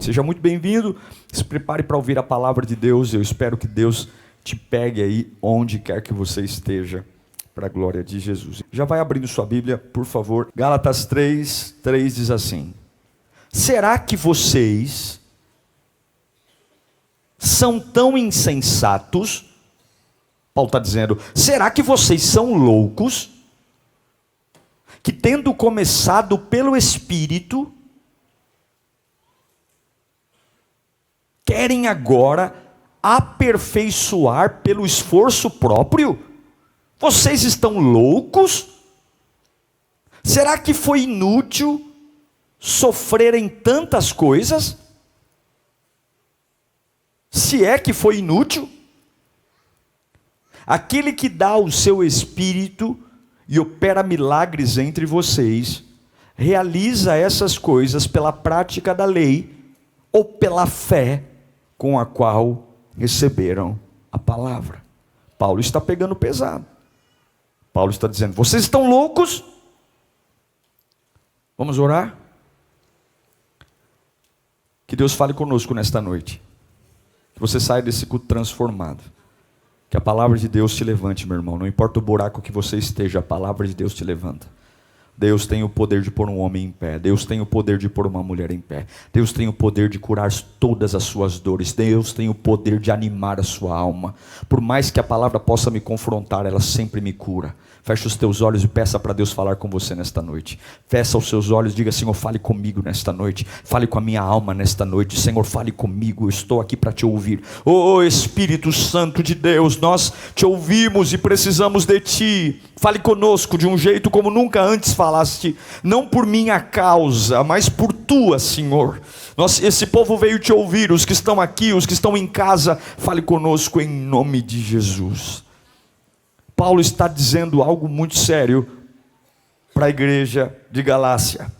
Seja muito bem-vindo, se prepare para ouvir a palavra de Deus. Eu espero que Deus te pegue aí onde quer que você esteja, para a glória de Jesus. Já vai abrindo sua Bíblia, por favor. Gálatas 3:3 diz assim: será que vocês são tão insensatos? Paulo está dizendo, será que vocês são loucos? Que tendo começado pelo Espírito, querem agora aperfeiçoar pelo esforço próprio? Vocês estão loucos? Será que foi inútil sofrerem tantas coisas? Se é que foi inútil, aquele que dá o seu Espírito e opera milagres entre vocês, realiza essas coisas pela prática da lei ou pela fé com a qual receberam a palavra. Paulo está pegando pesado. Paulo está dizendo, vocês estão loucos? Vamos orar? Que Deus fale conosco nesta noite. Que você saia desse culto transformado. Que a palavra de Deus te levante, meu irmão. Não importa o buraco que você esteja, a palavra de Deus te levanta. Deus tem o poder de pôr um homem em pé. Deus tem o poder de pôr uma mulher em pé. Deus tem o poder de curar todas as suas dores. Deus tem o poder de animar a sua alma. Por mais que a palavra possa me confrontar, ela sempre me cura. Feche os teus olhos e peça para Deus falar com você nesta noite. Fecha os seus olhos e diga, Senhor, fale comigo nesta noite. Fale com a minha alma nesta noite. Senhor, fale comigo, eu estou aqui para te ouvir. Oh Espírito Santo de Deus, nós te ouvimos e precisamos de ti. Fale conosco de um jeito como nunca antes falaste. Não por minha causa, mas por tua, Senhor. Esse povo veio te ouvir, os que estão aqui, os que estão em casa. Fale conosco em nome de Jesus. Paulo está dizendo algo muito sério para a igreja de Galácia.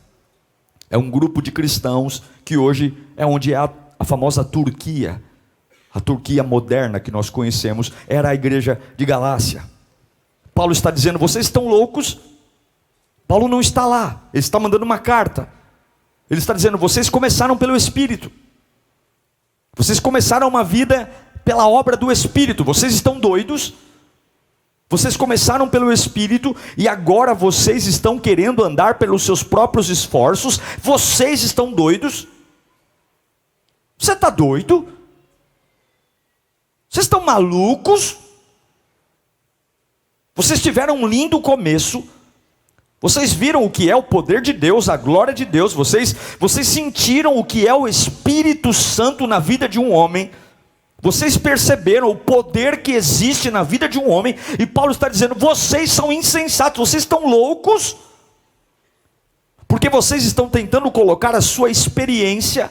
É um grupo de cristãos que hoje é onde é a famosa Turquia. A Turquia moderna que nós conhecemos era a igreja de Galácia. Paulo está dizendo, vocês estão loucos? Paulo não está lá, ele está mandando uma carta. Ele está dizendo, vocês começaram pelo Espírito. Vocês começaram uma vida pela obra do Espírito. Vocês estão doidos? Vocês começaram pelo Espírito e agora vocês estão querendo andar pelos seus próprios esforços. Vocês estão doidos? Você está doido? Vocês estão malucos? Vocês tiveram um lindo começo. Vocês viram o que é o poder de Deus, a glória de Deus. Vocês sentiram o que é o Espírito Santo na vida de um homem. Vocês perceberam o poder que existe na vida de um homem. E Paulo está dizendo, vocês são insensatos, vocês estão loucos. Porque vocês estão tentando colocar a sua experiência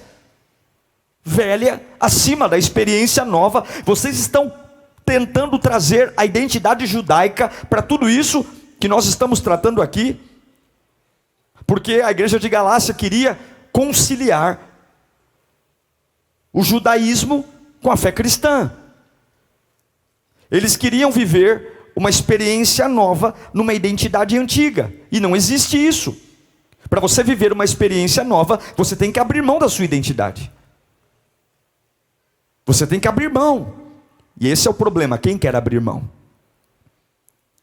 velha acima da experiência nova. Vocês estão tentando trazer a identidade judaica para tudo isso que nós estamos tratando aqui. Porque a igreja de Galácia queria conciliar o judaísmo com a fé cristã. Eles queriam viver uma experiência nova numa identidade antiga, e não existe isso. Para você viver uma experiência nova, você tem que abrir mão da sua identidade. Você tem que abrir mão. E esse é o problema, quem quer abrir mão?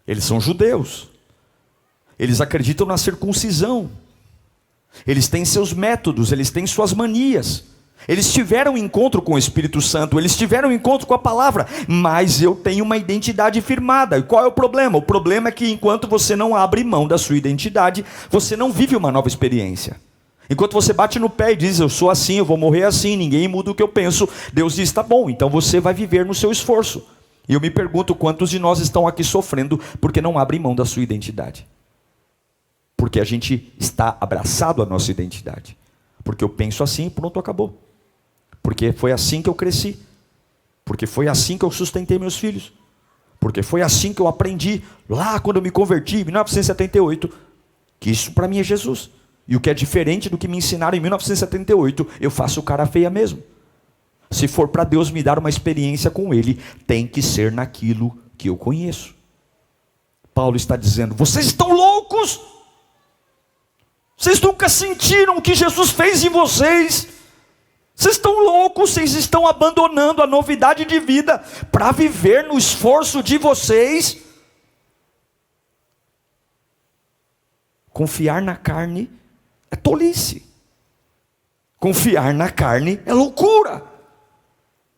Eles são judeus. Eles acreditam na circuncisão. Eles têm seus métodos, eles têm suas manias. Eles tiveram encontro com o Espírito Santo, eles tiveram encontro com a palavra, mas eu tenho uma identidade firmada. E qual é o problema? O problema é que enquanto você não abre mão da sua identidade, você não vive uma nova experiência. Enquanto você bate no pé e diz, eu sou assim, eu vou morrer assim, ninguém muda o que eu penso, Deus diz, tá bom, então você vai viver no seu esforço. E eu me pergunto quantos de nós estão aqui sofrendo porque não abrem mão da sua identidade. Porque a gente está abraçado à nossa identidade. Porque eu penso assim, pronto, acabou. Porque foi assim que eu cresci. Porque foi assim que eu sustentei meus filhos. Porque foi assim que eu aprendi, lá quando eu me converti, em 1978, que isso para mim é Jesus. E o que é diferente do que me ensinaram em 1978, eu faço cara feia mesmo. Se for para Deus me dar uma experiência com Ele, tem que ser naquilo que eu conheço. Paulo está dizendo, vocês estão loucos? Vocês nunca sentiram o que Jesus fez em vocês? Vocês estão loucos, vocês estão abandonando a novidade de vida para viver no esforço de vocês. Confiar na carne é tolice. Confiar na carne é loucura.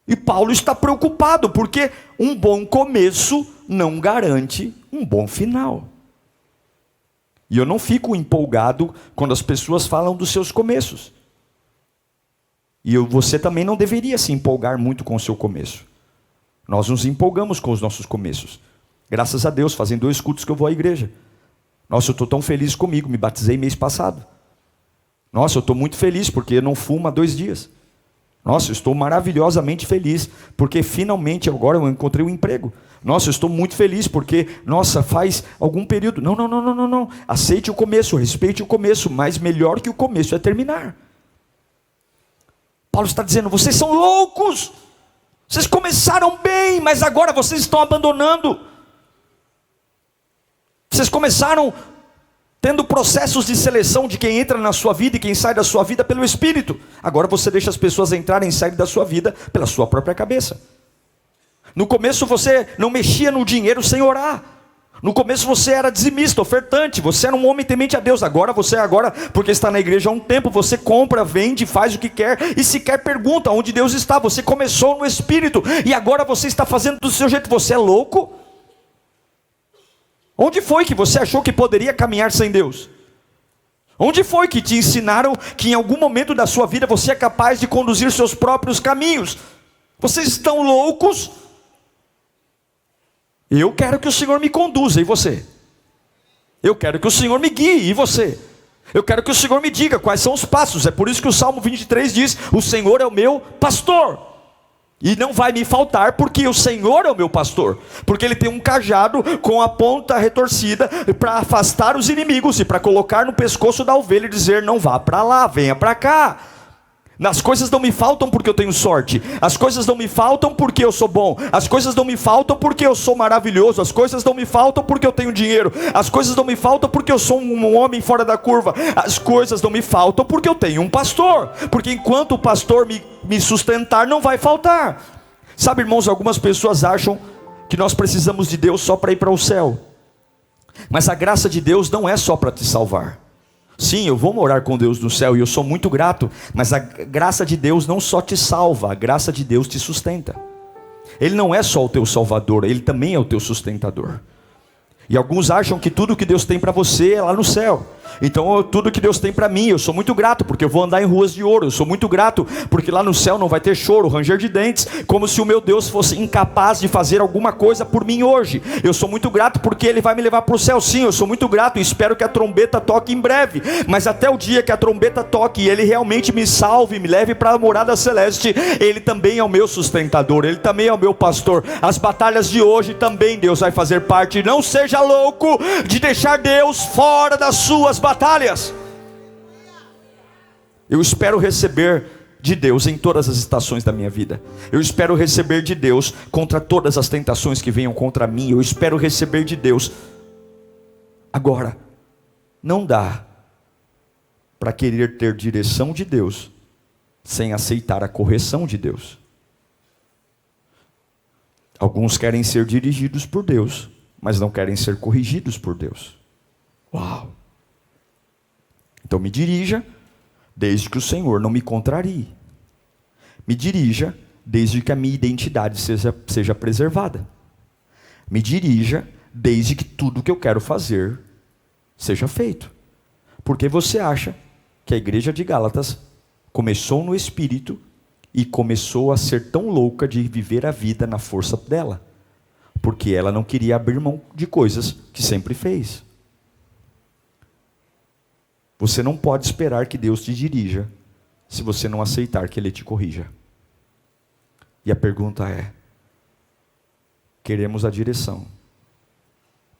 E Paulo está preocupado, porque um bom começo não garante um bom final. E eu não fico empolgado quando as pessoas falam dos seus começos. E você também não deveria se empolgar muito com o seu começo. Nós nos empolgamos com os nossos começos. Graças a Deus, fazem 2 cultos que eu vou à igreja. Nossa, eu estou tão feliz comigo, me batizei mês passado. Nossa, eu estou muito feliz porque eu não fumo há 2 dias. Nossa, eu estou maravilhosamente feliz porque finalmente agora eu encontrei um emprego. Nossa, eu estou muito feliz porque, nossa, faz algum período. Não. Aceite o começo, respeite o começo, mas melhor que o começo é terminar. Paulo está dizendo, vocês são loucos. Vocês começaram bem, mas agora vocês estão abandonando. Vocês começaram tendo processos de seleção de quem entra na sua vida e quem sai da sua vida pelo Espírito. Agora você deixa as pessoas entrarem e saírem da sua vida pela sua própria cabeça. No começo você não mexia no dinheiro sem orar. No começo você era dizimista, ofertante, você era um homem temente a Deus. Agora, porque está na igreja há um tempo, você compra, vende, faz o que quer e sequer pergunta onde Deus está. Você começou no Espírito e agora você está fazendo do seu jeito. Você é louco? Onde foi que você achou que poderia caminhar sem Deus? Onde foi que te ensinaram que em algum momento da sua vida você é capaz de conduzir seus próprios caminhos? Vocês estão loucos? Eu quero que o Senhor me conduza, e você? Eu quero que o Senhor me guie, e você? Eu quero que o Senhor me diga quais são os passos. É por isso que o Salmo 23 diz, o Senhor é o meu pastor, e não vai me faltar, porque o Senhor é o meu pastor. Porque Ele tem um cajado com a ponta retorcida para afastar os inimigos, e para colocar no pescoço da ovelha e dizer, não vá para lá, venha para cá. As coisas não me faltam porque eu tenho sorte. As coisas não me faltam porque eu sou bom. As coisas não me faltam porque eu sou maravilhoso. As coisas não me faltam porque eu tenho dinheiro. As coisas não me faltam porque eu sou um homem fora da curva. As coisas não me faltam porque eu tenho um pastor. Porque enquanto o pastor me sustentar, não vai faltar. Sabe, irmãos, algumas pessoas acham que nós precisamos de Deus só para ir para o céu. Mas a graça de Deus não é só para te salvar. Sim, eu vou morar com Deus no céu e eu sou muito grato, mas a graça de Deus não só te salva, a graça de Deus te sustenta. Ele não é só o teu salvador, Ele também é o teu sustentador. E alguns acham que tudo que Deus tem para você é lá no céu. Então tudo que Deus tem para mim, eu sou muito grato porque eu vou andar em ruas de ouro. Eu sou muito grato porque lá no céu não vai ter choro, ranger de dentes, como se o meu Deus fosse incapaz de fazer alguma coisa por mim hoje. Eu sou muito grato porque Ele vai me levar para o céu. Sim, eu sou muito grato e espero que a trombeta toque em breve. Mas até o dia que a trombeta toque e Ele realmente me salve, me leve para a morada celeste, Ele também é o meu sustentador, Ele também é o meu pastor. As batalhas de hoje também Deus vai fazer parte. Não seja louco de deixar Deus fora das suas batalhas. Eu espero receber de Deus em todas as estações da minha vida. Eu espero receber de Deus contra todas as tentações que venham contra mim. Eu espero receber de Deus. Agora, não dá para querer ter direção de Deus sem aceitar a correção de Deus. Alguns querem ser dirigidos por Deus, mas não querem ser corrigidos por Deus. Uau! Então me dirija, desde que o Senhor não me contrarie. Me dirija, desde que a minha identidade seja preservada. Me dirija, desde que tudo que eu quero fazer seja feito. Porque você acha que a igreja de Gálatas começou no Espírito e começou a ser tão louca de viver a vida na força dela? Porque ela não queria abrir mão de coisas que sempre fez. Você não pode esperar que Deus te dirija se você não aceitar que Ele te corrija. E a pergunta é: queremos a direção,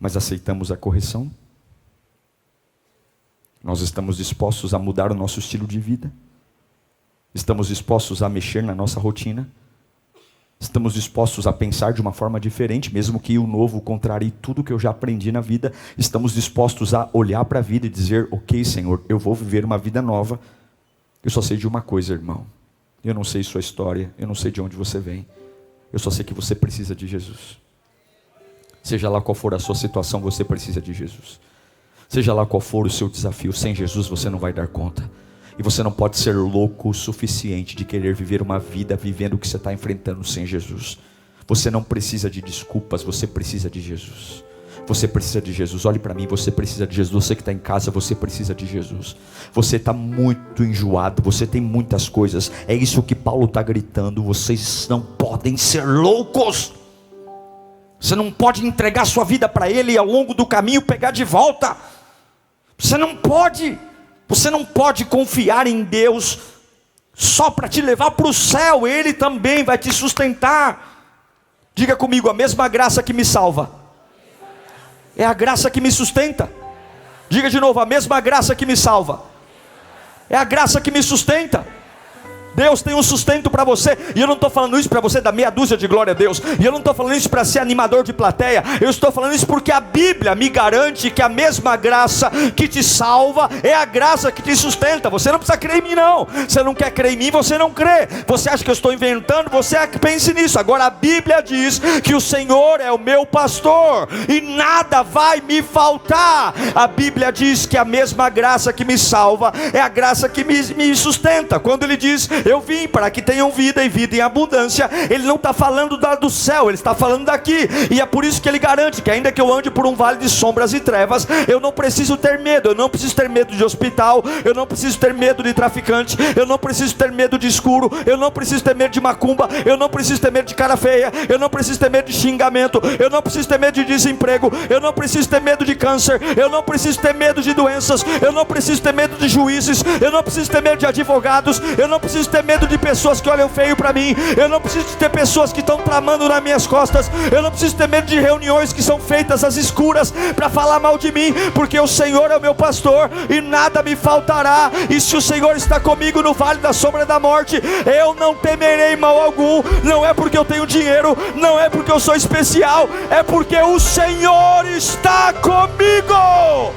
mas aceitamos a correção? Nós estamos dispostos a mudar o nosso estilo de vida? Estamos dispostos a mexer na nossa rotina? Estamos dispostos a pensar de uma forma diferente, mesmo que o novo contrarie tudo que eu já aprendi na vida? Estamos dispostos a olhar para a vida e dizer: ok, Senhor, eu vou viver uma vida nova. Eu só sei de uma coisa, irmão: Eu não sei sua história, eu não sei de onde você vem. Eu só sei que você precisa de Jesus. Seja lá qual for a sua situação, você precisa de Jesus. Seja lá qual for o seu desafio, sem Jesus você não vai dar conta. E você não pode ser louco o suficiente de querer viver uma vida vivendo o que você está enfrentando sem Jesus. Você não precisa de desculpas, você precisa de Jesus. Você precisa de Jesus. Olhe para mim, você precisa de Jesus. Você que está em casa, você precisa de Jesus. Você está muito enjoado, você tem muitas coisas. É isso que Paulo está gritando. Vocês não podem ser loucos. Você não pode entregar sua vida para Ele e ao longo do caminho pegar de volta. Você não pode confiar em Deus só para te levar para o céu. Ele também vai te sustentar. Diga comigo, a mesma graça que me salva é a graça que me sustenta. Diga de novo, a mesma graça que me salva é a graça que me sustenta. Deus tem um sustento para você. E eu não estou falando isso para você dar meia dúzia de glória a Deus. E eu não estou falando isso para ser animador de plateia. Eu estou falando isso porque a Bíblia me garante que a mesma graça que te salva é a graça que te sustenta. Você não precisa crer em mim não. Você não quer crer em mim, você não crê. Você acha que eu estou inventando, você é que pense nisso. Agora a Bíblia diz que o Senhor é o meu pastor e nada vai me faltar. A Bíblia diz que a mesma graça que me salva é a graça que me sustenta. Quando Ele diz, eu vim para que tenham vida e vida em abundância, Ele não está falando do céu, Ele está falando daqui. E é por isso que Ele garante que ainda que eu ande por um vale de sombras e trevas, eu não preciso ter medo. Eu não preciso ter medo de hospital, eu não preciso ter medo de traficante, eu não preciso ter medo de escuro, eu não preciso ter medo de macumba, eu não preciso ter medo de cara feia, eu não preciso ter medo de xingamento, eu não preciso ter medo de desemprego, eu não preciso ter medo de câncer, eu não preciso ter medo de doenças, eu não preciso ter medo de juízes, eu não preciso ter medo de advogados, eu não preciso ter medo de pessoas que olham feio para mim, eu não preciso ter pessoas que estão tramando nas minhas costas, eu não preciso ter medo de reuniões que são feitas às escuras para falar mal de mim, porque o Senhor é o meu pastor e nada me faltará. E se o Senhor está comigo no vale da sombra da morte, eu não temerei mal algum. Não é porque eu tenho dinheiro, não é porque eu sou especial, é porque o Senhor está comigo.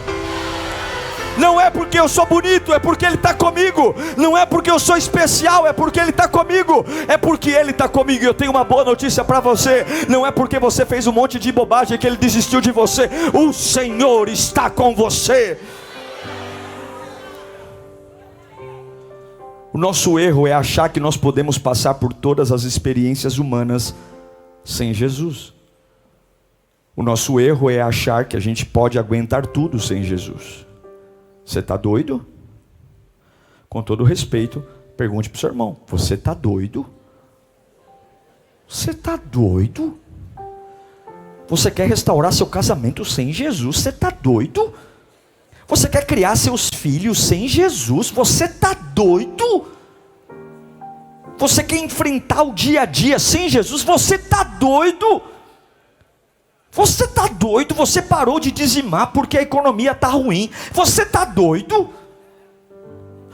Não é porque eu sou bonito, é porque Ele está comigo. Não é porque eu sou especial, é porque Ele está comigo. É porque Ele está comigo. E eu tenho uma boa notícia para você. Não é porque você fez um monte de bobagem que Ele desistiu de você. O Senhor está com você. O nosso erro é achar que nós podemos passar por todas as experiências humanas sem Jesus. O nosso erro é achar que a gente pode aguentar tudo sem Jesus. Você está doido? Com todo respeito, pergunte para o seu irmão: você está doido? Você está doido? Você quer restaurar seu casamento sem Jesus? Você está doido? Você quer criar seus filhos sem Jesus? Você está doido? Você quer enfrentar o dia a dia sem Jesus? Você está doido? Você está doido? Você parou de dizimar porque a economia está ruim. Você está doido?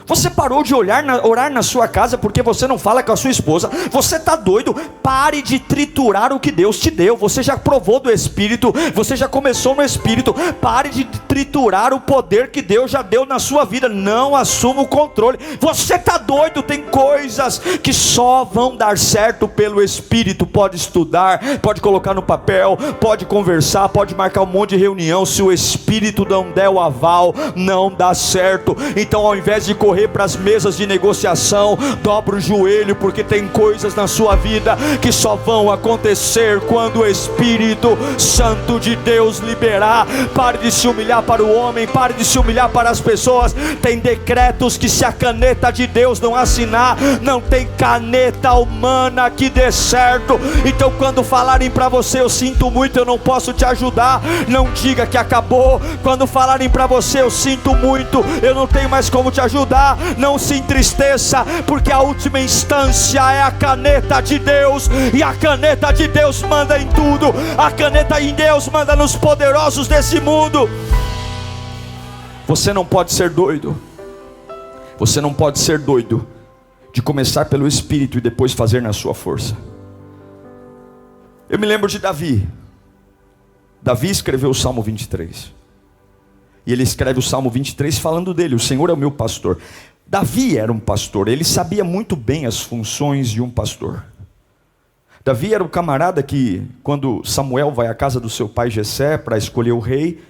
Você parou de orar na sua casa porque você não fala com a sua esposa. Você está doido? Pare de triturar o que Deus te deu. Você já provou do Espírito, você já começou no Espírito. Pare de triturar o poder que Deus já deu na sua vida. Não assuma o controle. Você está doido? Tem coisas que só vão dar certo pelo Espírito. Pode estudar, pode colocar no papel, pode conversar, pode marcar um monte de reunião. Se o Espírito não der o aval, não dá certo. Então, ao invés de correr para as mesas de negociação, dobra o joelho, porque tem coisas na sua vida que só vão acontecer quando o Espírito Santo de Deus liberar. Pare de se humilhar para o homem, pare de se humilhar para as pessoas. Tem decretos que, se a caneta de Deus não assinar, não tem caneta humana que dê certo. Então, quando falarem para você: eu sinto muito, eu não posso te ajudar, não diga que acabou. Quando falarem para você: eu sinto muito, eu não tenho mais como te ajudar, não se entristeça, porque a última instância é a caneta de Deus, e a caneta de Deus manda em tudo. A caneta de Deus manda nos poderosos desse mundo. Você não pode ser doido. Você não pode ser doido de começar pelo Espírito e depois fazer na sua força. Eu me lembro de Davi. Davi escreveu o Salmo 23. E ele escreve o Salmo 23 falando dele: o Senhor é o meu pastor. Davi era um pastor, ele sabia muito bem as funções de um pastor. Davi era o camarada que, quando Samuel vai à casa do seu pai Jessé para escolher o rei,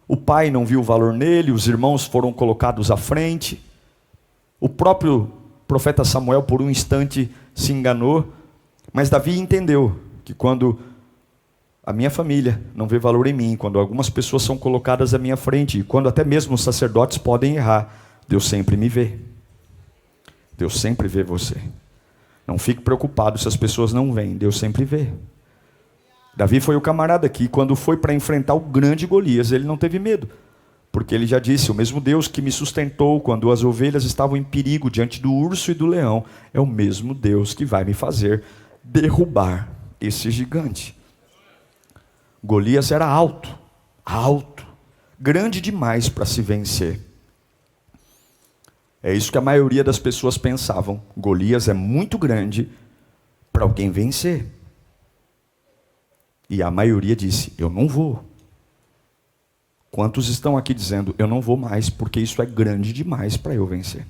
o pai não viu valor nele, os irmãos foram colocados à frente. O próprio profeta Samuel, por um instante, se enganou, mas Davi entendeu que quando a minha família não vê valor em mim, quando algumas pessoas são colocadas à minha frente, e quando até mesmo os sacerdotes podem errar, Deus sempre me vê. Deus sempre vê você. Não fique preocupado se as pessoas não veem, Deus sempre vê. Davi foi o camarada que, quando foi para enfrentar o grande Golias, ele não teve medo. Porque ele já disse, o mesmo Deus que me sustentou quando as ovelhas estavam em perigo diante do urso e do leão, é o mesmo Deus que vai me fazer derrubar esse gigante. Golias era alto, grande demais para se vencer. É isso que a maioria das pessoas pensavam. Golias é muito grande para alguém vencer. E a maioria disse, eu não vou. Quantos estão aqui dizendo, eu não vou mais, porque isso é grande demais para eu vencer?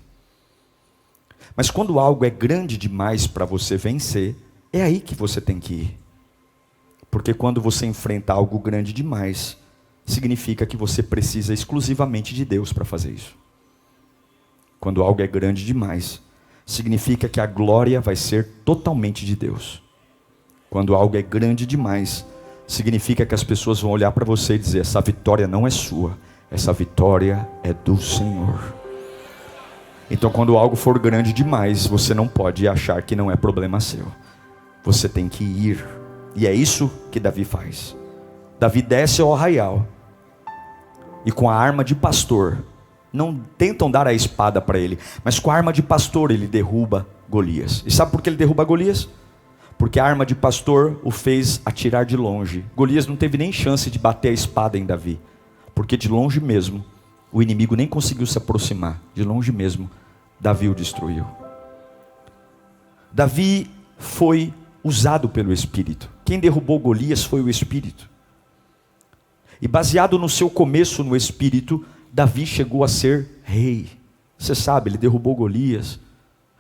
Mas quando algo é grande demais para você vencer, é aí que você tem que ir. Porque quando você enfrenta algo grande demais, significa que você precisa exclusivamente de Deus para fazer isso. Quando algo é grande demais, significa que a glória vai ser totalmente de Deus. Quando algo é grande demais, significa que as pessoas vão olhar para você e dizer, essa vitória não é sua, essa vitória é do Senhor. Então quando algo for grande demais, você não pode achar que não é problema seu. Você tem que ir. E é isso que Davi faz. Davi desce ao arraial, e com a arma de pastor, não tentam dar a espada para ele, mas com a arma de pastor ele derruba Golias. E sabe por que ele derruba Golias? Porque a arma de pastor o fez atirar de longe. Golias não teve nem chance de bater a espada em Davi, porque de longe mesmo, o inimigo nem conseguiu se aproximar. De longe mesmo, Davi o destruiu. Davi foi usado pelo Espírito. Quem derrubou Golias foi o Espírito. E baseado no seu começo no Espírito, Davi chegou a ser rei. Você sabe, ele derrubou Golias.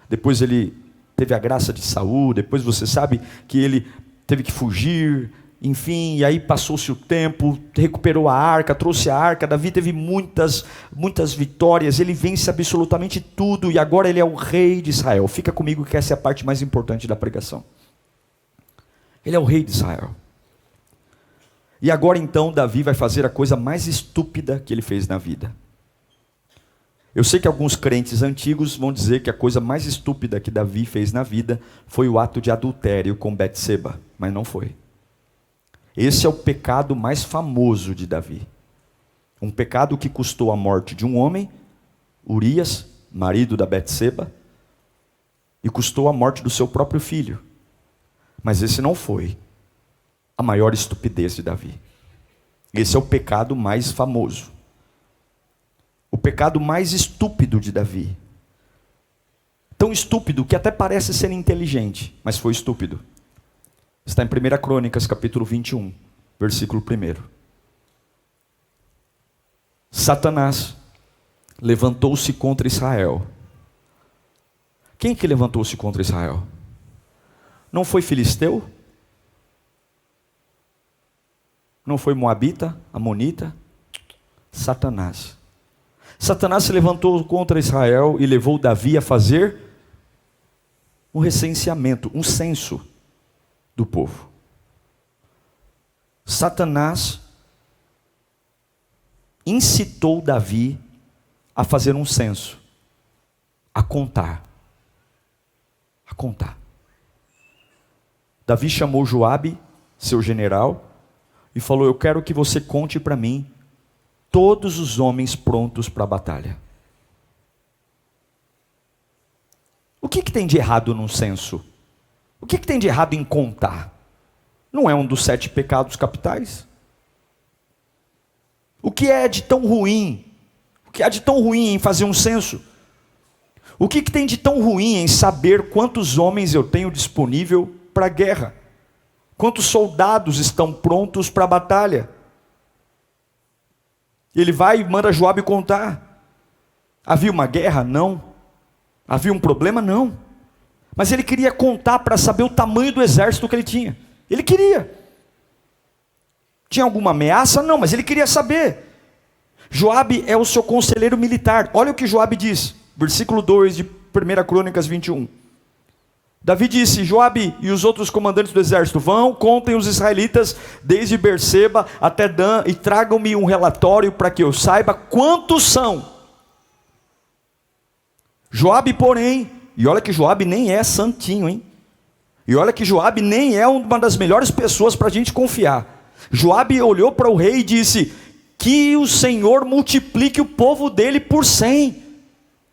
Depois ele teve a graça de Saul. Depois você sabe que ele teve que fugir. Enfim, e aí passou-se o tempo, recuperou a arca, trouxe a arca. Davi teve muitas vitórias. Ele vence absolutamente tudo. E agora ele é o rei de Israel. Fica comigo que essa é a parte mais importante da pregação. Ele é o rei de Israel. E agora então Davi vai fazer a coisa mais estúpida que ele fez na vida. Eu sei que alguns crentes antigos vão dizer que a coisa mais estúpida que Davi fez na vida foi o ato de adultério com Betseba, mas não foi. Esse é o pecado mais famoso de Davi. Um pecado que custou a morte de um homem, Urias, marido da Betseba, e custou a morte do seu próprio filho. Mas esse não foi a maior estupidez de Davi. Esse é o pecado mais famoso. O pecado mais estúpido de Davi. Tão estúpido que até parece ser inteligente, mas foi estúpido. Está em 1 Crônicas, capítulo 21, versículo 1. Satanás levantou-se contra Israel. Quem que levantou-se contra Israel? Não foi filisteu? Não foi moabita, amonita? Satanás. Satanás se levantou contra Israel e levou Davi a fazer um recenseamento, um censo do povo. Satanás incitou Davi a fazer um censo, a contar. Davi chamou Joabe, seu general, e falou, eu quero que você conte para mim todos os homens prontos para a batalha. O que tem de errado num censo? O que tem de errado em contar? Não é um dos 7 pecados capitais? O que é de tão ruim? O que há de tão ruim em fazer um censo? O que tem de tão ruim em saber quantos homens eu tenho disponível para a guerra? Quantos soldados estão prontos para a batalha? Ele vai e manda Joabe contar. Havia uma guerra? Não. Havia um problema? Não. Mas ele queria contar para saber o tamanho do exército que ele tinha. Ele queria. Tinha alguma ameaça? Não, mas ele queria saber. Joabe é o seu conselheiro militar. Olha o que Joabe diz, versículo 2 de 1 Crônicas 21. Davi disse: Joabe e os outros comandantes do exército, vão, contem os israelitas desde Berseba até Dan e tragam-me um relatório para que eu saiba quantos são. Joabe, porém, e olha que Joabe nem é santinho, hein? E olha que Joabe nem é uma das melhores pessoas para a gente confiar. Joabe olhou para o rei e disse: que o Senhor multiplique o povo dele por 100.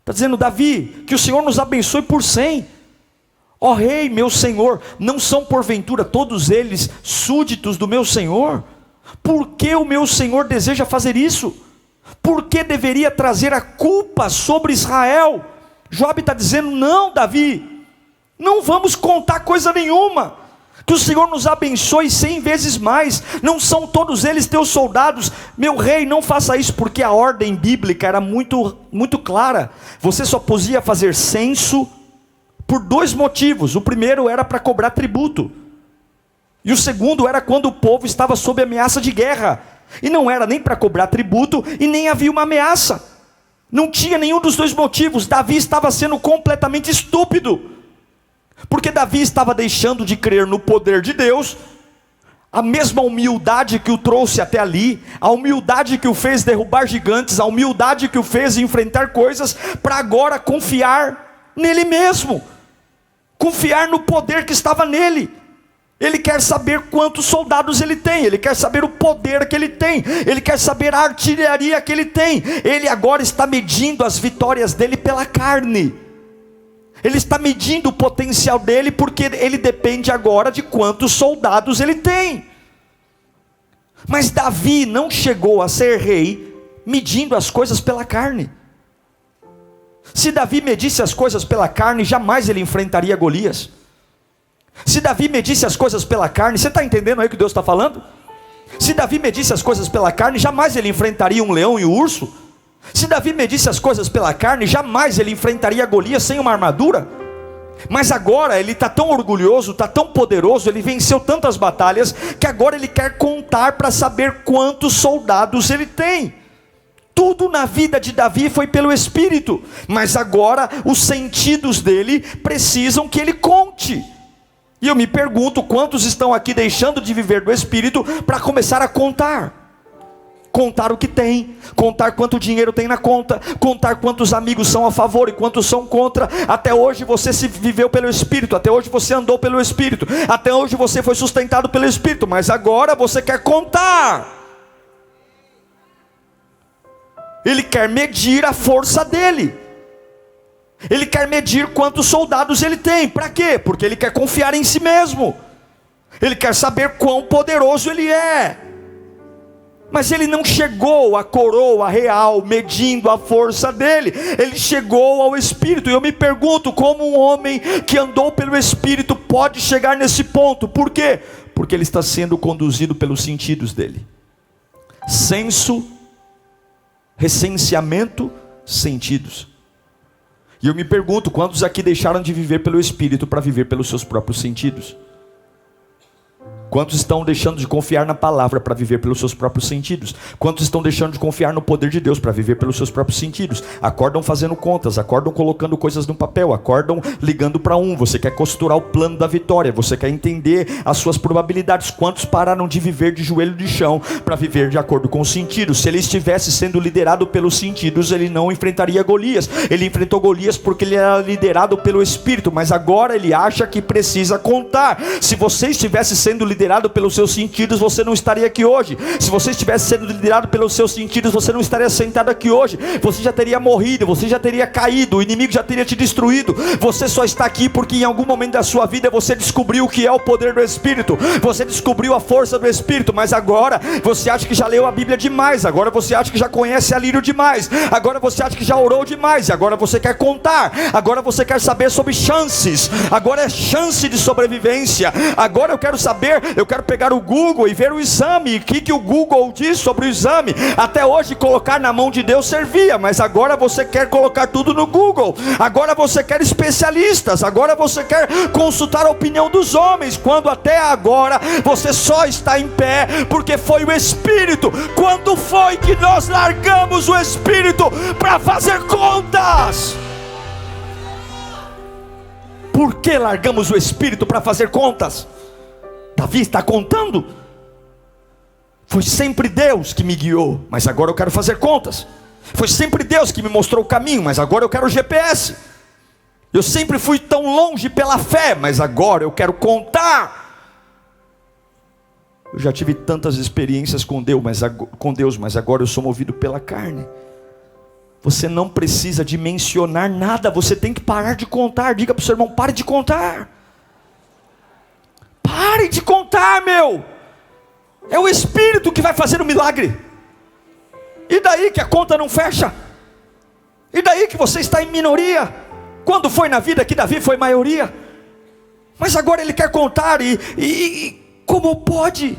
Está dizendo: Davi, que o Senhor nos abençoe por 100. Ó rei, meu senhor, não são porventura todos eles súditos do meu senhor? Por que o meu senhor deseja fazer isso? Por que deveria trazer a culpa sobre Israel? Joabe está dizendo: não, Davi, não vamos contar coisa nenhuma. Que o Senhor nos abençoe 100 vezes mais. Não são todos eles teus soldados. Meu rei, não faça isso, porque a ordem bíblica era muito clara. Você só podia fazer censo por 2 motivos. O primeiro era para cobrar tributo, e o segundo era quando o povo estava sob ameaça de guerra. E não era nem para cobrar tributo, e nem havia uma ameaça. Não tinha nenhum dos 2 motivos. Davi estava sendo completamente estúpido, porque Davi estava deixando de crer no poder de Deus. A mesma humildade que o trouxe até ali, a humildade que o fez derrubar gigantes, a humildade que o fez enfrentar coisas, para agora confiar nele mesmo, confiar no poder que estava nele. Ele quer saber quantos soldados ele tem, ele quer saber o poder que ele tem, ele quer saber a artilharia que ele tem. Ele agora está medindo as vitórias dele pela carne. Ele está medindo o potencial dele, porque ele depende agora de quantos soldados ele tem. Mas Davi não chegou a ser rei medindo as coisas pela carne. Se Davi medisse as coisas pela carne, jamais ele enfrentaria Golias. Se Davi medisse as coisas pela carne, você está entendendo aí o que Deus está falando? Se Davi medisse as coisas pela carne, jamais ele enfrentaria um leão e um urso. Se Davi medisse as coisas pela carne, jamais ele enfrentaria Golias sem uma armadura. Mas agora ele está tão orgulhoso, está tão poderoso, ele venceu tantas batalhas, que agora ele quer contar para saber quantos soldados ele tem. Tudo na vida de Davi foi pelo Espírito, mas agora os sentidos dele precisam que ele conte. E eu me pergunto, quantos estão aqui deixando de viver do Espírito para começar a contar? Contar o que tem, contar quanto dinheiro tem na conta, contar quantos amigos são a favor e quantos são contra. Até hoje você se viveu pelo Espírito, até hoje você andou pelo Espírito, até hoje você foi sustentado pelo Espírito, mas agora você quer contar. Ele quer medir a força dele, ele quer medir quantos soldados ele tem. Para quê? Porque ele quer confiar em si mesmo, ele quer saber quão poderoso ele é. Mas ele não chegou à coroa real medindo a força dele, ele chegou ao Espírito. E eu me pergunto, como um homem que andou pelo Espírito pode chegar nesse ponto? Por quê? Porque ele está sendo conduzido pelos sentidos dele. Senso, recenseamento, sentidos. E eu me pergunto, quantos aqui deixaram de viver pelo Espírito para viver pelos seus próprios sentidos? Quantos estão deixando de confiar na palavra para viver pelos seus próprios sentidos? Quantos estão deixando de confiar no poder de Deus para viver pelos seus próprios sentidos? Acordam fazendo contas, acordam colocando coisas no papel, acordam ligando para você quer costurar o plano da vitória, você quer entender as suas probabilidades. Quantos pararam de viver de joelho de chão para viver de acordo com os sentidos? Se ele estivesse sendo liderado pelos sentidos, ele não enfrentaria Golias. Ele enfrentou Golias porque ele era liderado pelo Espírito, mas agora ele acha que precisa contar. Se você estivesse sendo liderado pelos seus sentidos, você não estaria aqui hoje. Se você estivesse sendo liderado pelos seus sentidos, você não estaria sentado aqui hoje. Você já teria morrido, você já teria caído, o inimigo já teria te destruído. Você só está aqui porque em algum momento da sua vida você descobriu o que é o poder do Espírito, você descobriu a força do Espírito. Mas agora você acha que já leu a Bíblia demais, agora você acha que já conhece a Lírio demais, agora você acha que já orou demais, e agora você quer contar, agora você quer saber sobre chances, agora é chance de sobrevivência. Agora eu quero saber Eu quero pegar o Google e ver o exame. O que o Google diz sobre o exame? Até hoje colocar na mão de Deus servia, mas agora você quer colocar tudo no Google. Agora você quer especialistas. Agora você quer consultar a opinião dos homens, quando até agora você só está em pé porque foi o Espírito. Quando foi que nós largamos o Espírito para fazer contas? Por que largamos o Espírito para fazer contas? Davi está contando. Foi sempre Deus que me guiou, mas agora eu quero fazer contas. Foi sempre Deus que me mostrou o caminho, mas agora eu quero o GPS. Eu sempre fui tão longe pela fé, mas agora eu quero contar. Eu já tive tantas experiências com Deus, mas agora eu sou movido pela carne. Você não precisa dimensionar nada, você tem que parar de contar. Diga para o seu irmão: pare de contar. Pare de contar, meu. É o Espírito que vai fazer o milagre. E daí que a conta não fecha? E daí que você está em minoria? Quando foi na vida que Davi foi maioria? Mas agora ele quer contar e como pode?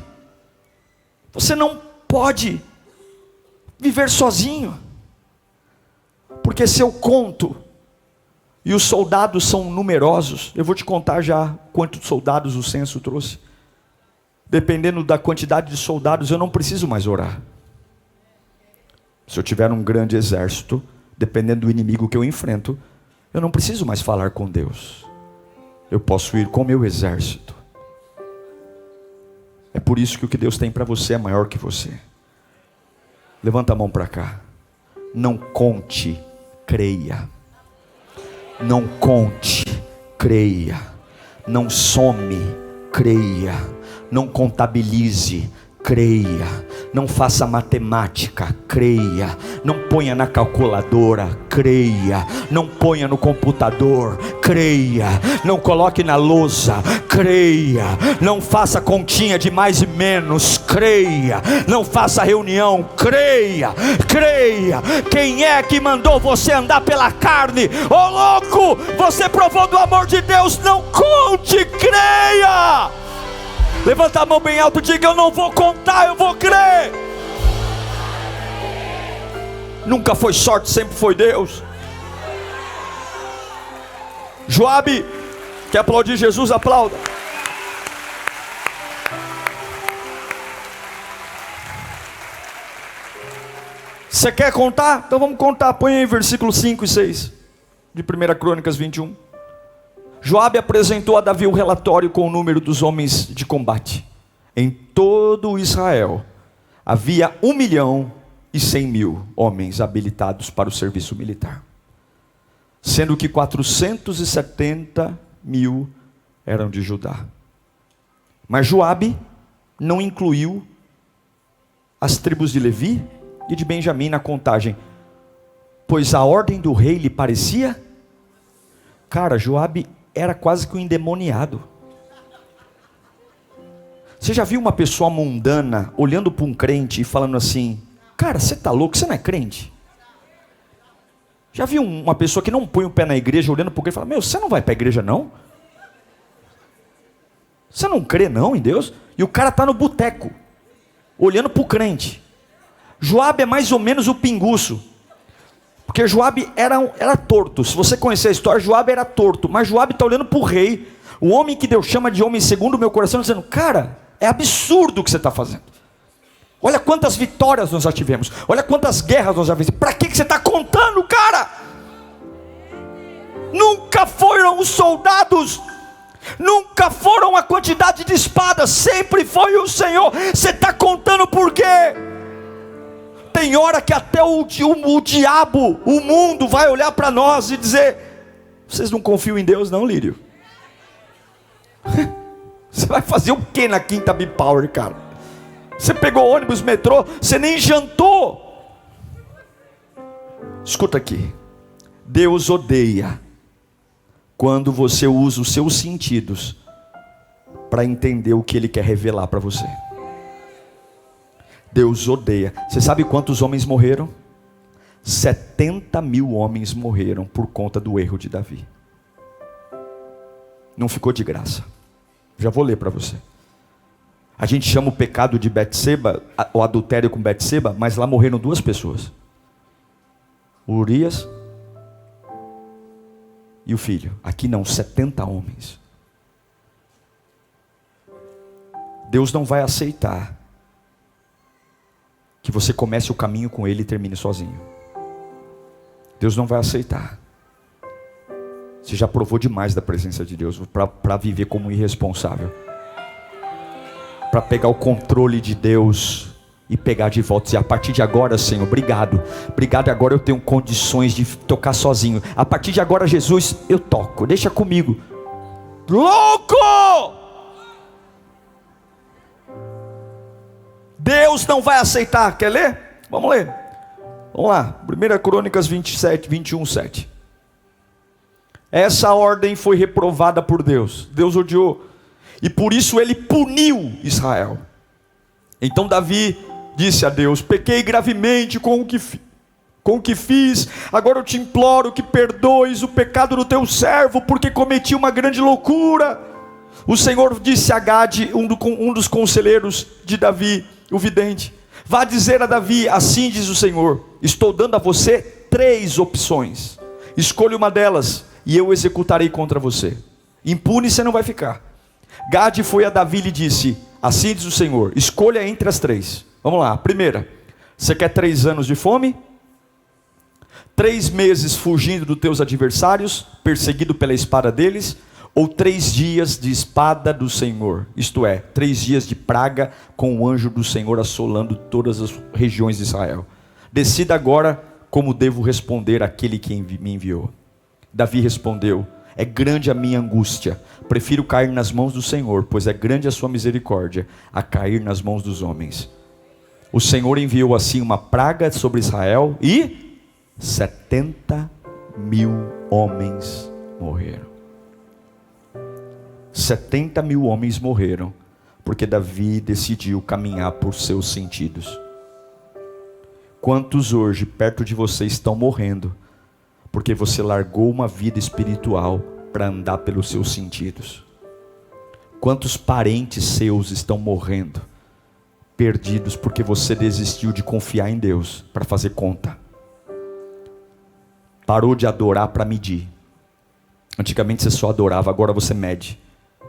Você não pode viver sozinho. Porque se eu conto, e os soldados são numerosos, eu vou te contar já quantos soldados o censo trouxe. Dependendo da quantidade de soldados, eu não preciso mais orar. Se eu tiver um grande exército, dependendo do inimigo que eu enfrento, eu não preciso mais falar com Deus. Eu posso ir com o meu exército. É por isso que o que Deus tem para você é maior que você. Levanta a mão para cá. Não conte, creia. Não conte, creia. Não some, creia. Não contabilize, creia. Não faça matemática, creia. Não ponha na calculadora, creia. Não ponha no computador, creia. Não coloque na lousa, creia. Não faça continha de mais e menos, creia. Não faça reunião, creia. Creia. Quem é que mandou você andar pela carne? Ô louco, você provou do amor de Deus. Não conte, creia. Levanta a mão bem alto e diga: eu não vou contar, eu vou crer. Nunca foi sorte, sempre foi Deus. Joabe, quer aplaudir Jesus? Aplauda. Você quer contar? Então vamos contar. Põe aí versículos 5 e 6 de 1 Crônicas 21. Joabe apresentou a Davi o relatório com o número dos homens de combate. Em todo Israel havia 1.100.000 homens habilitados para o serviço militar, sendo que 470.000 eram de Judá. Mas Joabe não incluiu as tribos de Levi e de Benjamim na contagem, pois a ordem do rei lhe parecia... Cara, Joabe era quase que um endemoniado. Você já viu uma pessoa mundana olhando para um crente e falando assim: cara, você está louco, você não é crente? Já viu uma pessoa que não põe o pé na igreja olhando para o crente e fala: meu, você não vai para a igreja não? Você não crê não em Deus? E o cara está no boteco, olhando para o crente. Joabe é mais ou menos o pinguço. Porque Joabe era torto. Se você conhecer a história, Joabe era torto. Mas Joabe está olhando para o rei, o homem que Deus chama de homem segundo o meu coração, dizendo: cara, é absurdo o que você está fazendo. Olha quantas vitórias nós já tivemos. Olha quantas guerras nós já fizemos. Para que você está contando, cara? Nunca foram os soldados, nunca foram a quantidade de espadas, sempre foi o Senhor. Você está contando por quê? Tem hora que até o diabo, o mundo vai olhar para nós e dizer: vocês não confiam em Deus não, Lírio? Você vai fazer o que na Quinta B-Power, cara? Você pegou ônibus, metrô, você nem jantou. Escuta aqui. Deus odeia quando você usa os seus sentidos para entender o que Ele quer revelar para você. Deus odeia. Você sabe quantos homens morreram? 70.000 homens morreram por conta do erro de Davi. Não ficou de graça. Já vou ler para você. A gente chama o pecado de Betseba, o adultério com Betseba, mas lá morreram 2 pessoas. O Urias e o filho. Aqui não, 70 homens. Deus não vai aceitar que você comece o caminho com Ele e termine sozinho. Deus não vai aceitar. Você já provou demais da presença de Deus para viver como um irresponsável. Para pegar o controle de Deus e pegar de volta. E a partir de agora, Senhor, obrigado. Obrigado, agora eu tenho condições de tocar sozinho. A partir de agora, Jesus, eu toco. Deixa comigo. Louco! Deus não vai aceitar. Quer ler? Vamos ler. Vamos lá. 1 Crônicas 27, 21, 7. Essa ordem foi reprovada por Deus. Deus odiou. E por isso ele puniu Israel. Então Davi disse a Deus: pequei gravemente com o que fiz. Agora eu te imploro que perdoes o pecado do teu servo, porque cometi uma grande loucura. O Senhor disse a Gade, um dos conselheiros de Davi, o vidente: vá dizer a Davi, assim diz o Senhor, estou dando a você 3 opções. Escolha uma delas e eu executarei contra você. Impune você não vai ficar. Gade foi a Davi e lhe disse: assim diz o Senhor, escolha entre as 3. Vamos lá, primeira: você quer 3 anos de fome? 3 meses fugindo dos teus adversários, perseguido pela espada deles? Ou 3 dias de espada do Senhor? Isto é, 3 dias de praga com o anjo do Senhor assolando todas as regiões de Israel. Decida agora como devo responder àquele que me enviou. Davi respondeu: é grande a minha angústia, prefiro cair nas mãos do Senhor, pois é grande a sua misericórdia, a cair nas mãos dos homens. O Senhor enviou assim uma praga sobre Israel e 70.000 homens morreram. 70.000 homens morreram, porque Davi decidiu caminhar por seus sentidos. Quantos hoje perto de você estão morrendo, porque você largou uma vida espiritual para andar pelos seus sentidos? Quantos parentes seus estão morrendo, perdidos, porque você desistiu de confiar em Deus para fazer conta? Parou de adorar para medir. Antigamente você só adorava, agora você mede.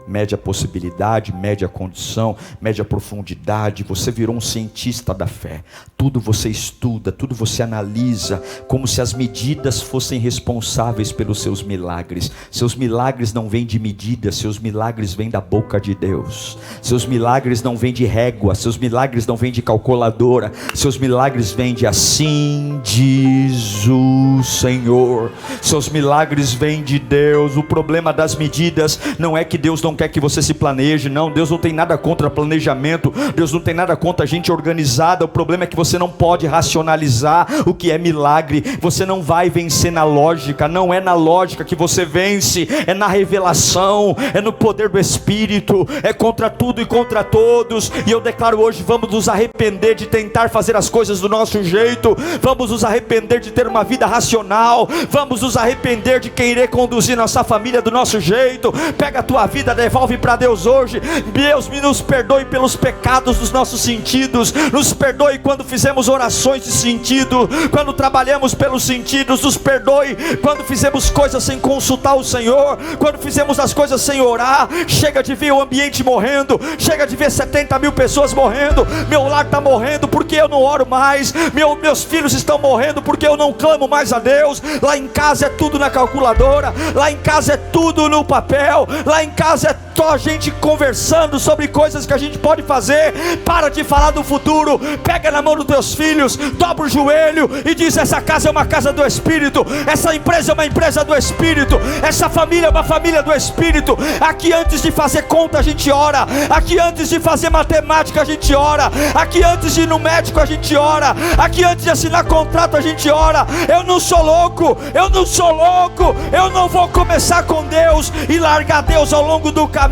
Mede a possibilidade, mede a condição, mede a profundidade. Você virou um cientista da fé. Tudo você estuda, tudo você analisa, como se as medidas fossem responsáveis pelos seus milagres. Seus milagres não vêm de medidas, seus milagres vêm da boca de Deus. Seus milagres não vêm de régua, seus milagres não vêm de calculadora. Seus milagres vêm de assim diz o Senhor. Seus milagres vêm de Deus. O problema das medidas não é que Deus não quer que você se planeje, não. Deus não tem nada contra planejamento, Deus não tem nada contra gente organizada. O problema é que você não pode racionalizar o que é milagre. Você não vai vencer na lógica, não é na lógica que você vence, é na revelação, é no poder do Espírito, é contra tudo e contra todos. E eu declaro hoje, vamos nos arrepender de tentar fazer as coisas do nosso jeito, vamos nos arrepender de ter uma vida racional, vamos nos arrepender de querer conduzir nossa família do nosso jeito. Pega a tua vida, devolve para Deus hoje. Deus, nos perdoe pelos pecados dos nossos sentidos, nos perdoe quando fizemos orações de sentido, quando trabalhamos pelos sentidos, nos perdoe quando fizemos coisas sem consultar o Senhor, quando fizemos as coisas sem orar. Chega de ver o ambiente morrendo, chega de ver 70.000 pessoas morrendo. Meu lar está morrendo porque eu não oro mais, meus filhos estão morrendo porque eu não clamo mais a Deus. Lá em casa é tudo na calculadora, lá em casa é tudo no papel, lá em casa é só a gente conversando sobre coisas que a gente pode fazer. Para de falar do futuro, pega na mão dos teus filhos, dobra o joelho e diz: essa casa é uma casa do Espírito, essa empresa é uma empresa do Espírito, essa família é uma família do Espírito. Aqui antes de fazer conta a gente ora, aqui antes de fazer matemática a gente ora, aqui antes de ir no médico a gente ora, aqui antes de assinar contrato a gente ora. Eu não sou louco, eu não sou louco, eu não vou começar com Deus e largar Deus ao longo do caminho.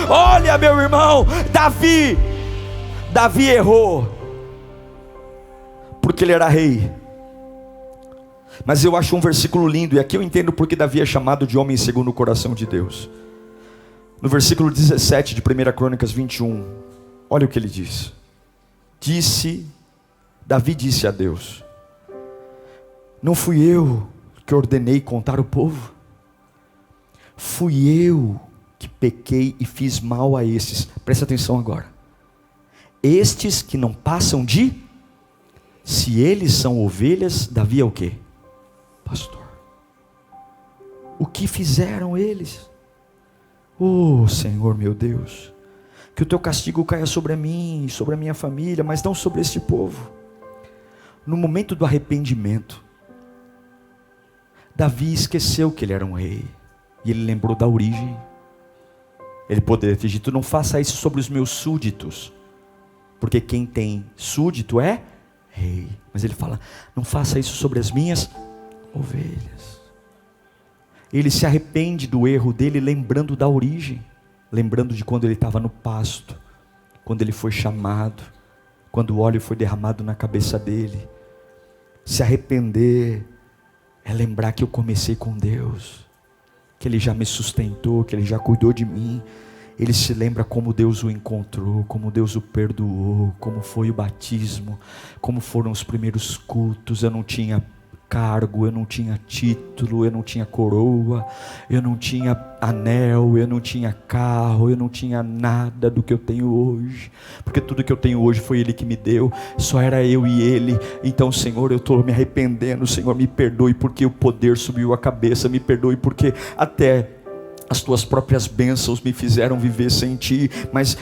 Olha, meu irmão, Davi errou porque ele era rei. Mas eu acho um versículo lindo, e aqui eu entendo porque Davi é chamado de homem segundo o coração de Deus. No versículo 17 de 1 Crônicas 21, Olha o que ele diz. Davi disse a Deus: não fui eu que ordenei contar o povo? Fui eu que pequei e fiz mal a estes. Presta atenção agora. Estes que não passam de... Se eles são ovelhas, Davi é o quê? Pastor. O que fizeram eles? Oh Senhor meu Deus, que o teu castigo caia sobre mim, sobre a minha família, mas não sobre este povo. No momento do arrependimento, Davi esqueceu que ele era um rei, e ele lembrou da origem. Ele poderia ter dito: não faça isso sobre os meus súditos, porque quem tem súdito é rei. Mas ele fala: não faça isso sobre as minhas ovelhas. Ele se arrepende do erro dele, lembrando da origem, lembrando de quando ele estava no pasto, quando ele foi chamado, quando o óleo foi derramado na cabeça dele. Se arrepender é lembrar que eu comecei com Deus, que Ele já me sustentou, que Ele já cuidou de mim. Ele se lembra como Deus o encontrou, como Deus o perdoou, como foi o batismo, como foram os primeiros cultos. Eu não tinha cargo, eu não tinha título, eu não tinha coroa, eu não tinha anel, eu não tinha carro, eu não tinha nada do que eu tenho hoje, porque tudo que eu tenho hoje foi Ele que me deu, só era eu e Ele. Então Senhor, eu estou me arrependendo, Senhor, me perdoe porque o poder subiu a cabeça, me perdoe porque até as tuas próprias bênçãos me fizeram viver sem ti, mas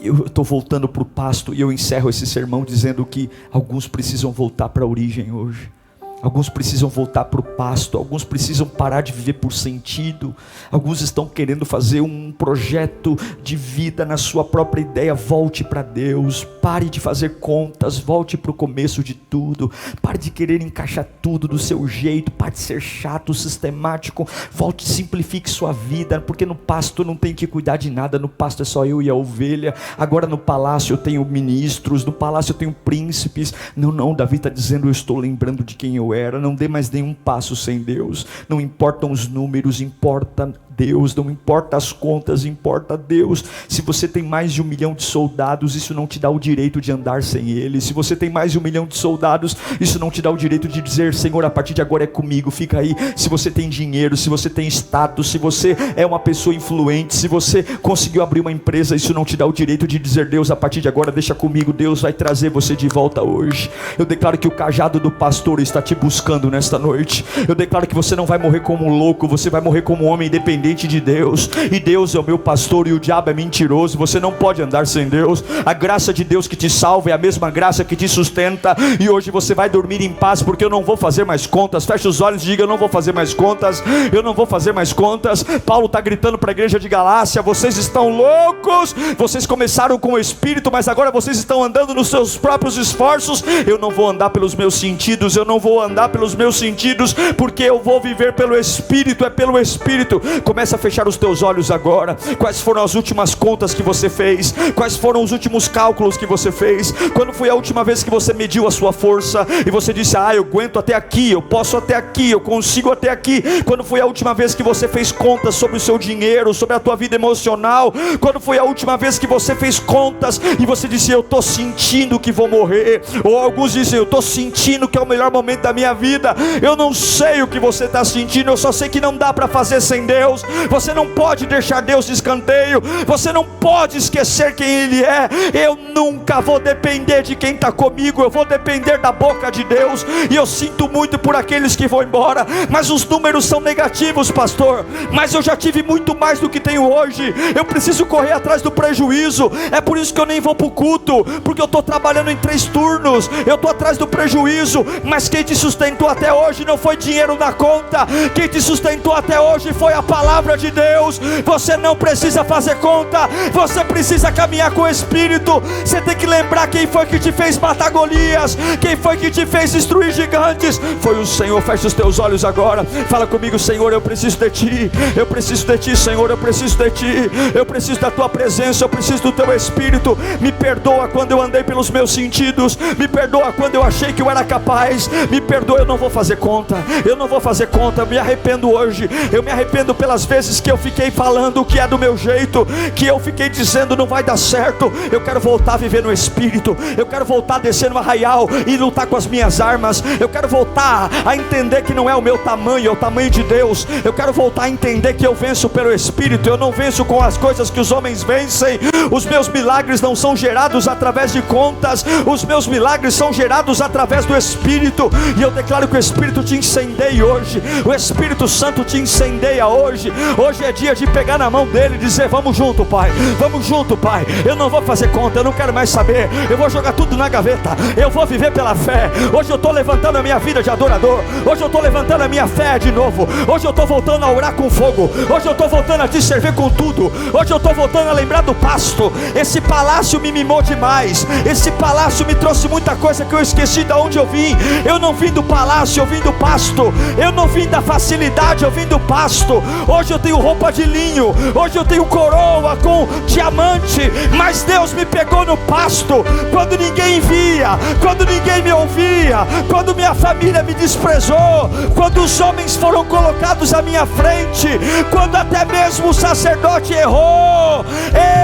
eu estou voltando para o pasto. E eu encerro esse sermão dizendo que alguns precisam voltar para a origem hoje. Alguns precisam voltar para o pasto, alguns precisam parar de viver por sentido, alguns estão querendo fazer um projeto de vida na sua própria ideia. Volte para Deus, pare de fazer contas, volte para o começo de tudo, pare de querer encaixar tudo do seu jeito, pare de ser chato, sistemático, volte, simplifique sua vida, porque no pasto não tem que cuidar de nada, no pasto é só eu e a ovelha. Agora no palácio eu tenho ministros, no palácio eu tenho príncipes. Não, Davi está dizendo: eu estou lembrando de quem eu era. Não dê mais nenhum passo sem Deus. Não importam os números, importa Deus. Não importa as contas, importa Deus. Se você tem mais de 1 milhão de soldados, isso não te dá o direito de andar sem Ele. Se você tem mais de 1 milhão de soldados, isso não te dá o direito de dizer: Senhor, a partir de agora é comigo, fica aí. Se você tem dinheiro, se você tem status, se você é uma pessoa influente, se você conseguiu abrir uma empresa, isso não te dá o direito de dizer: Deus, a partir de agora deixa comigo. Deus vai trazer você de volta hoje. Eu declaro que o cajado do pastor está te buscando nesta noite. Eu declaro que você não vai morrer como um louco, você vai morrer como um homem independente de Deus. E Deus é o meu pastor e o diabo é mentiroso. Você não pode andar sem Deus. A graça de Deus que te salva é a mesma graça que te sustenta. E hoje você vai dormir em paz, porque eu não vou fazer mais contas. Feche os olhos e diga: eu não vou fazer mais contas. Eu não vou fazer mais contas. Paulo está gritando para a igreja de Galácia: vocês estão loucos. Vocês começaram com o Espírito, mas agora vocês estão andando nos seus próprios esforços. Eu não vou andar pelos meus sentidos. Eu não vou andar pelos meus sentidos, porque eu vou viver pelo Espírito. É pelo Espírito. Começa a fechar os teus olhos agora. Quais foram as últimas contas que você fez? Quais foram os últimos cálculos que você fez? Quando foi a última vez que você mediu a sua força e você disse: eu aguento até aqui, eu posso até aqui, eu consigo até aqui? Quando foi a última vez que você fez contas sobre o seu dinheiro, sobre a tua vida emocional? Quando foi a última vez que você fez contas e você disse: eu estou sentindo que vou morrer? Ou alguns dizem: eu estou sentindo que é o melhor momento da minha vida. Eu não sei o que você está sentindo, eu só sei que não dá para fazer sem Deus. Você não pode deixar Deus de escanteio, você não pode esquecer quem Ele é. Eu nunca vou depender de quem está comigo, eu vou depender da boca de Deus. E eu sinto muito por aqueles que vão embora, mas os números são negativos, pastor. Mas eu já tive muito mais do que tenho hoje. Eu preciso correr atrás do prejuízo. É por isso que eu nem vou para o culto, porque eu estou trabalhando em 3 turnos. Eu estou atrás do prejuízo. Mas quem te sustentou até hoje não foi dinheiro na conta. Quem te sustentou até hoje foi a palavra de Deus. Você não precisa fazer conta, você precisa caminhar com o Espírito. Você tem que lembrar quem foi que te fez matar Golias, quem foi que te fez destruir gigantes. Foi o Senhor. Fecha os teus olhos agora, fala comigo: Senhor, eu preciso de Ti, eu preciso de Ti, Senhor, eu preciso de Ti, eu preciso da Tua presença, eu preciso do Teu Espírito. Me perdoa quando eu andei pelos meus sentidos, me perdoa quando eu achei que eu era capaz, me perdoa. Eu não vou fazer conta, eu não vou fazer conta. Eu me arrependo hoje, eu me arrependo pelas aquelas vezes que eu fiquei falando que é do meu jeito, que eu fiquei dizendo não vai dar certo. Eu quero voltar a viver no Espírito. Eu quero voltar a descer no arraial e lutar com as minhas armas. Eu quero voltar a entender que não é o meu tamanho, é o tamanho de Deus. Eu quero voltar a entender que eu venço pelo Espírito. Eu não venço com as coisas que os homens vencem. Os meus milagres não são gerados através de contas. Os meus milagres são gerados através do Espírito. E eu declaro que o Espírito te incendeie hoje. O Espírito Santo te incendeia hoje. Hoje é dia de pegar na mão dele e dizer: vamos junto, Pai, vamos junto, Pai. Eu não vou fazer conta, eu não quero mais saber. Eu vou jogar tudo na gaveta. Eu vou viver pela fé. Hoje eu estou levantando a minha vida de adorador. Hoje eu estou levantando a minha fé de novo. Hoje eu estou voltando a orar com fogo. Hoje eu estou voltando a te servir com tudo. Hoje eu estou voltando a lembrar do pasto. Esse palácio me mimou demais. Esse palácio me trouxe muita coisa que eu esqueci de onde eu vim. Eu não vim do palácio, eu vim do pasto. Eu não vim da facilidade, eu vim do pasto. Hoje eu tenho roupa de linho. Hoje eu tenho coroa com diamante. Mas Deus me pegou no pasto. Quando ninguém via, quando ninguém me ouvia, quando minha família me desprezou, quando os homens foram colocados à minha frente, quando até mesmo o sacerdote errou,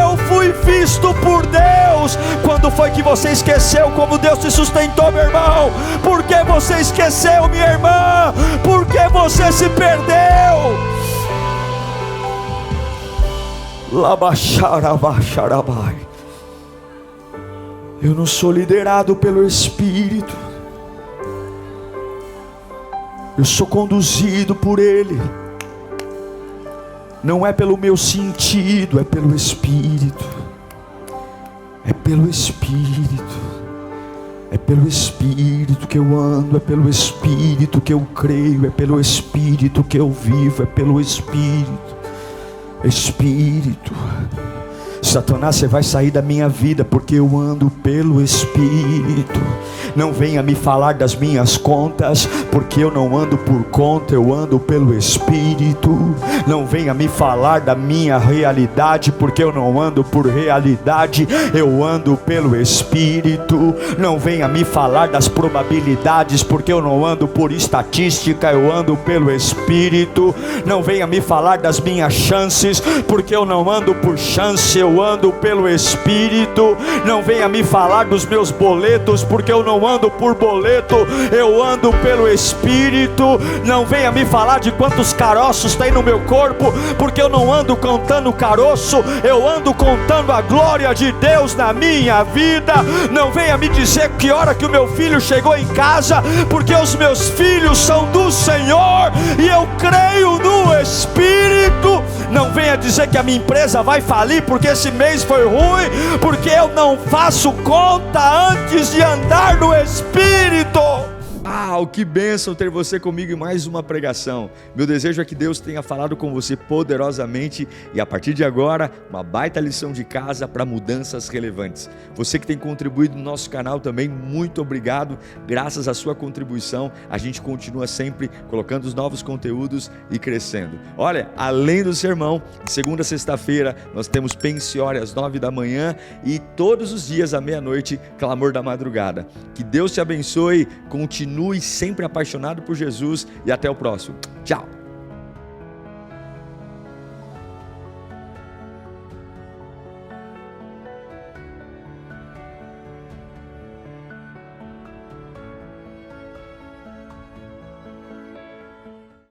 eu fui visto por Deus. Quando foi que você esqueceu como Deus te sustentou, meu irmão? Por que você esqueceu, minha irmã? Por que você se perdeu? Labaxarabaxarabai. Eu não sou liderado pelo Espírito. Eu sou conduzido por Ele. Não é pelo meu sentido, é pelo Espírito. É pelo Espírito. É pelo Espírito que eu ando, é pelo Espírito que eu creio, é pelo Espírito que eu vivo, é pelo Espírito. Espírito. Satanás, você vai sair da minha vida porque eu ando pelo Espírito. Não venha me falar das minhas contas, porque eu não ando por conta, eu ando pelo Espírito. Não venha me falar da minha realidade, porque eu não ando por realidade, eu ando pelo Espírito. Não venha me falar das probabilidades, porque eu não ando por estatística, eu ando pelo Espírito. Não venha me falar das minhas chances, porque eu não ando por chance, eu ando pelo Espírito. Não venha me falar dos meus boletos, porque eu não ando por boleto, eu ando pelo Espírito. Não venha me falar de quantos caroços tem no meu corpo, porque eu não ando contando caroço, eu ando contando a glória de Deus na minha vida. Não venha me dizer que hora que o meu filho chegou em casa, porque os meus filhos são do Senhor e eu creio no Espírito. Não venha dizer que a minha empresa vai falir porque esse mês foi ruim, porque eu não faço conta antes de andar no Espírito. Que bênção ter você comigo em mais uma pregação. Meu desejo é que Deus tenha falado com você poderosamente e a partir de agora, uma baita lição de casa para mudanças relevantes. Você que tem contribuído no nosso canal também, muito obrigado. Graças à sua contribuição, a gente continua sempre colocando os novos conteúdos e crescendo. Olha, além do sermão, de segunda a sexta-feira, nós temos Pensiore às 9 da manhã e todos os dias à meia-noite, Clamor da Madrugada. Que Deus te abençoe, continue sempre apaixonado por Jesus e até o próximo. Tchau!